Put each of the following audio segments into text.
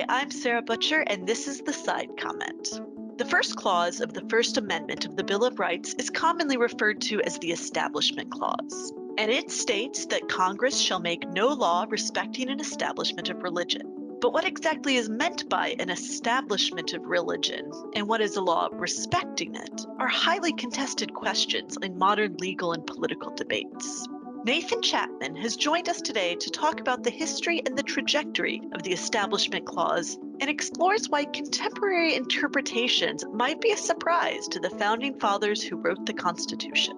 I'm Sarah Butcher, and this is the Side Comment. The first clause of the First Amendment of the Bill of Rights is commonly referred to as the Establishment Clause, and it states that Congress shall make no law respecting an establishment of religion. But what exactly is meant by an establishment of religion, and what is a law respecting it, are highly contested questions in modern legal and political debates. Nathan Chapman has joined us today to talk about the history and the trajectory of the Establishment Clause and explores why contemporary interpretations might be a surprise to the founding fathers who wrote the Constitution.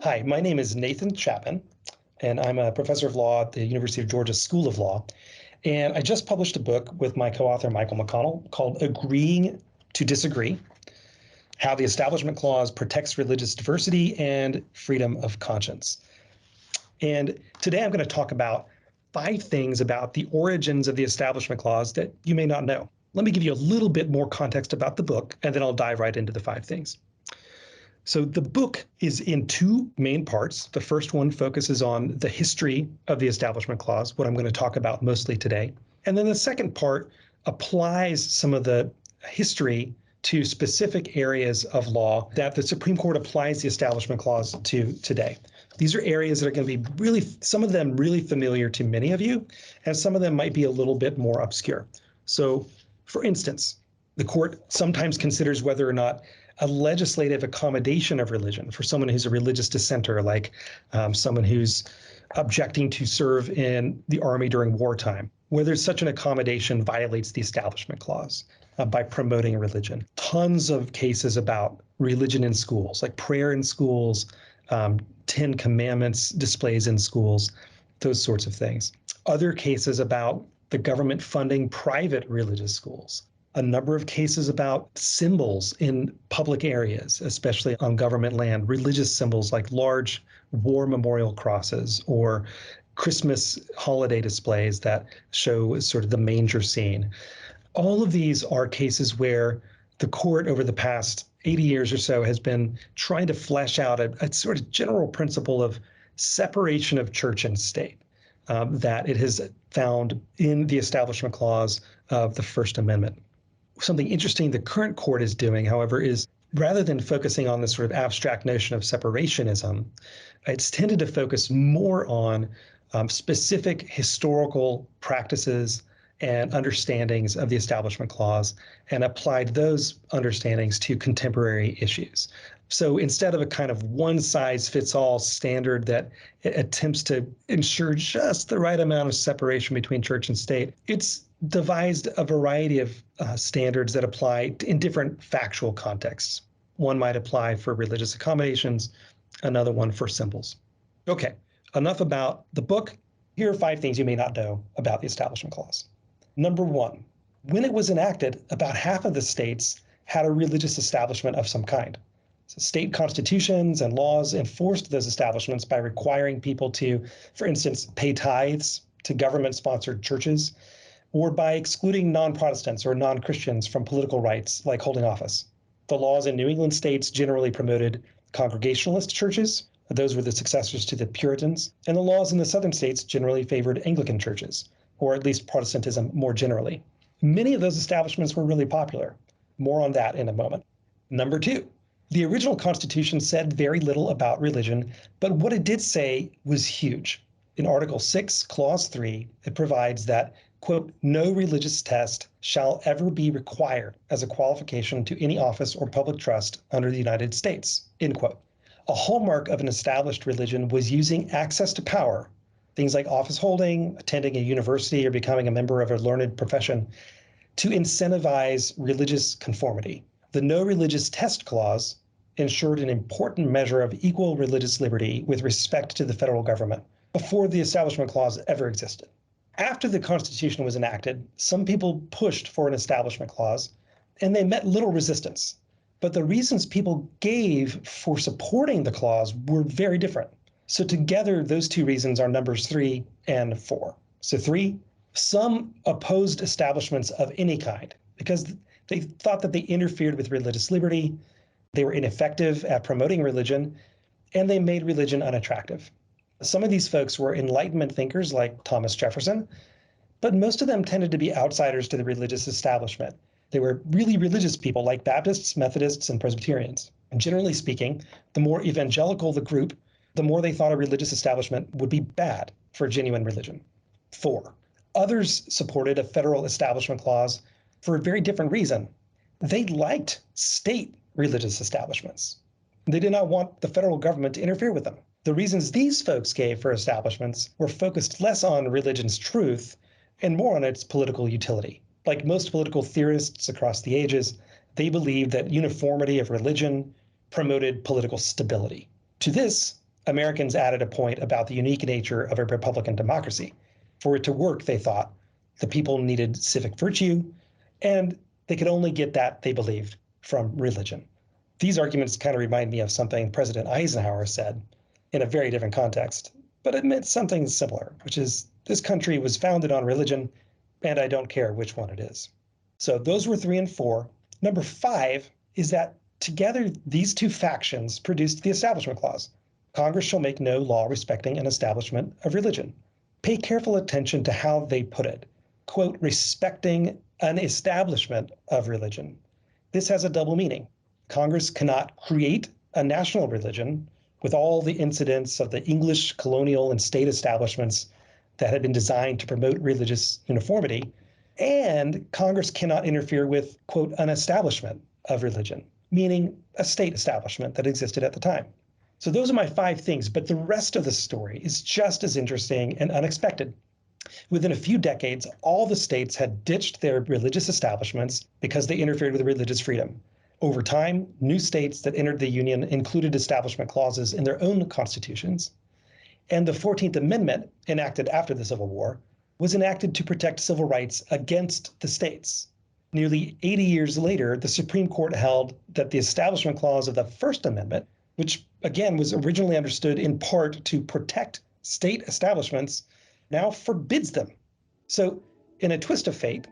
Hi, my name is Nathan Chapman, and I'm a professor of law at the University of Georgia School of Law. And I just published a book with my co-author, Michael McDonald, called Agreeing to Disagree: How the Establishment Clause Protects Religious Diversity and Freedom of Conscience. And today I'm going to talk about 5 things about the origins of the Establishment Clause that you may not know. Let me give you a little bit more context about the book, and then I'll dive right into the 5 things. So the book is in 2 main parts. The first one focuses on the history of the Establishment Clause, what I'm going to talk about mostly today. And then the second part applies some of the history to specific areas of law that the Supreme Court applies the Establishment Clause to today. These are areas that are going to be really, some of them really familiar to many of you, and some of them might be a little bit more obscure. So, for instance, the court sometimes considers whether or not a legislative accommodation of religion for someone who's a religious dissenter, like someone who's objecting to serve in the army during wartime, whether such an accommodation violates the Establishment Clause by promoting religion. Tons of cases about religion in schools, like prayer in schools, 10 Commandments displays in schools, those sorts of things. Other cases about the government funding private religious schools. A number of cases about symbols in public areas, especially on government land, religious symbols like large war memorial crosses or Christmas holiday displays that show sort of the manger scene. All of these are cases where the court over the past 80 years or so has been trying to flesh out a sort of general principle of separation of church and state that it has found in the Establishment Clause of the First Amendment. Something interesting the current court is doing, however, is rather than focusing on this sort of abstract notion of separationism, it's tended to focus more on specific historical practices and understandings of the Establishment Clause and applied those understandings to contemporary issues. So instead of a kind of one-size-fits-all standard that attempts to ensure just the right amount of separation between church and state, it's devised a variety of standards that apply in different factual contexts. One might apply for religious accommodations, another one for symbols. Okay, enough about the book. Here are 5 things you may not know about the Establishment Clause. Number 1, when it was enacted, about half of the states had a religious establishment of some kind. So state constitutions and laws enforced those establishments by requiring people to, for instance, pay tithes to government-sponsored churches, or by excluding non-Protestants or non-Christians from political rights, like holding office. The laws in New England states generally promoted Congregationalist churches. Those were the successors to the Puritans. And the laws in the southern states generally favored Anglican churches, or at least Protestantism more generally. Many of those establishments were really popular. More on that in a moment. Number 2, the original Constitution said very little about religion, but what it did say was huge. In Article 6, Clause 3, it provides that, quote, no religious test shall ever be required as a qualification to any office or public trust under the United States, end quote. A hallmark of an established religion was using access to power, things like office holding, attending a university, or becoming a member of a learned profession, to incentivize religious conformity. The No Religious Test Clause ensured an important measure of equal religious liberty with respect to the federal government before the Establishment Clause ever existed. After the Constitution was enacted, some people pushed for an Establishment Clause, and they met little resistance. But the reasons people gave for supporting the clause were very different. So together, those 2 reasons are numbers 3 and 4. So 3, some opposed establishments of any kind because they thought that they interfered with religious liberty, they were ineffective at promoting religion, and they made religion unattractive. Some of these folks were Enlightenment thinkers like Thomas Jefferson, but most of them tended to be outsiders to the religious establishment. They were really religious people like Baptists, Methodists, and Presbyterians. And generally speaking, the more evangelical the group, the more they thought a religious establishment would be bad for genuine religion. 4. Others supported a federal establishment clause for a very different reason. They liked state religious establishments. They did not want the federal government to interfere with them. The reasons these folks gave for establishments were focused less on religion's truth and more on its political utility. Like most political theorists across the ages, they believed that uniformity of religion promoted political stability. To this, Americans added a point about the unique nature of a republican democracy. For it to work, they thought, the people needed civic virtue, and they could only get that, they believed, from religion. These arguments kind of remind me of something President Eisenhower said in a very different context, but it meant something similar, which is this country was founded on religion, and I don't care which one it is. So those were 3 and 4. Number 5 is that together these two factions produced the Establishment Clause. Congress shall make no law respecting an establishment of religion. Pay careful attention to how they put it. Quote, respecting an establishment of religion. This has a double meaning. Congress cannot create a national religion with all the incidents of the English colonial and state establishments that had been designed to promote religious uniformity. And Congress cannot interfere with, quote, an establishment of religion, meaning a state establishment that existed at the time. So those are my 5 things, but the rest of the story is just as interesting and unexpected. Within a few decades, all the states had ditched their religious establishments because they interfered with religious freedom. Over time, new states that entered the Union included establishment clauses in their own constitutions. And the 14th Amendment, enacted after the Civil War, was enacted to protect civil rights against the states. Nearly 80 years later, the Supreme Court held that the Establishment Clause of the First Amendment, which again was originally understood in part to protect state establishments, now forbids them. So, in a twist of fate,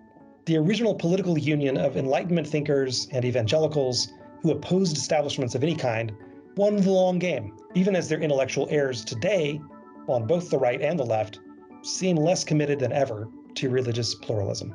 the original political union of Enlightenment thinkers and evangelicals who opposed establishments of any kind won the long game, even as their intellectual heirs today, on both the right and the left, seem less committed than ever to religious pluralism.